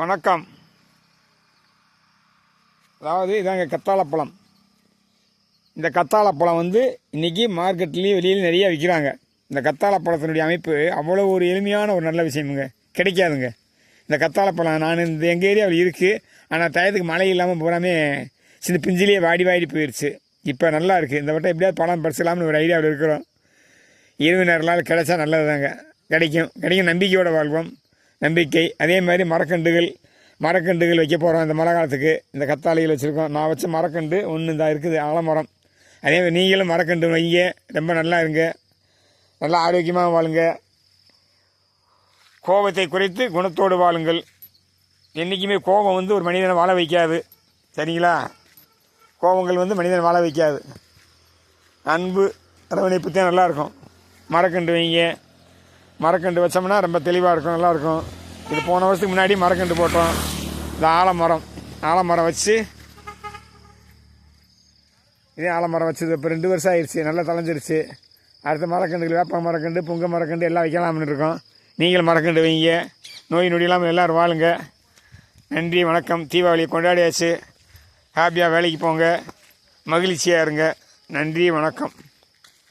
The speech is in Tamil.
வணக்கம். அதாவது இதாங்க கத்தாழப்பழம். இந்த கத்தாழப்பழம் இன்றைக்கி மார்க்கெட்லேயும் வெளியில் நிறைய விற்கிறாங்க. இந்த கத்தாழப்பழத்தினுடைய அமைப்பு அவ்வளோ ஒரு எளிமையான ஒரு நல்ல விஷயமுங்க, கிடைக்காதுங்க. இந்த கத்தாழப்பழம் நான் இந்த எங்கள் ஏரியாவில் இருக்குது. ஆனால் டயத்துக்கு மழை இல்லாமல் பூராமே சின்ன பிஞ்சிலேயே வாடி போயிடுச்சு. இப்போ நல்லா இருக்குது. இந்த வட்டம் எப்படியாவது பழம் பறிச்சலாம்னு ஒரு ஐடியாவில் இருக்கிறோம். இரவு நேரம்லாம் கிடைச்சா நல்லது தாங்க. கிடைக்கும் நம்பிக்கையோடு வாழ்வோம். நம்பிக்கை. அதே மாதிரி மரக்கண்டுகள் வைக்க போகிறோம். இந்த மழை காலத்துக்கு இந்த கத்தாழைகள் வச்சுருக்கோம். நான் வச்ச மரக்கண்டு ஒன்று இந்த இருக்குது, ஆலமரம். அதே மாதிரி நீங்களும் மரக்கண்டு வைங்க. ரொம்ப நல்லா இருங்க, நல்லா ஆரோக்கியமாக வாழுங்க. கோபத்தை குறைத்து குணத்தோடு வாழுங்கள். என்றைக்குமே கோபம் ஒரு மனிதனை வாழ வைக்காது. சரிங்களா? கோபங்கள் மனிதனை வாழ வைக்காது. அன்பு அரவணைப்பு தான் நல்லாயிருக்கும். மரக்கண்டு வைங்க. மரக்கண்டு வச்சோம்னா ரொம்ப தெளிவாக இருக்கும், நல்லாயிருக்கும். இது போன வருஷத்துக்கு முன்னாடி மரக்கண்டு போட்டோம். இந்த ஆலமரம் வச்சு இதே ஆலமரம் வச்சது இப்போ 2 வருஷம் ஆயிடுச்சு. நல்லா தளைஞ்சிருச்சு. அடுத்த மரக்கண்டுகள் வேப்ப மரக்கண்டு, புங்க மரக்கண்டு எல்லாம் வைக்கலாம்னு இருக்கோம். நீங்களும் மரக்கண்டு வைங்க. நோய் நொடி இல்லாமல் எல்லோரும் வாழுங்க. நன்றி, வணக்கம். தீபாவளியை கொண்டாடியாச்சு. ஹாப்பியாக வேலைக்கு போங்க, மகிழ்ச்சியாக இருங்க. நன்றி, வணக்கம்.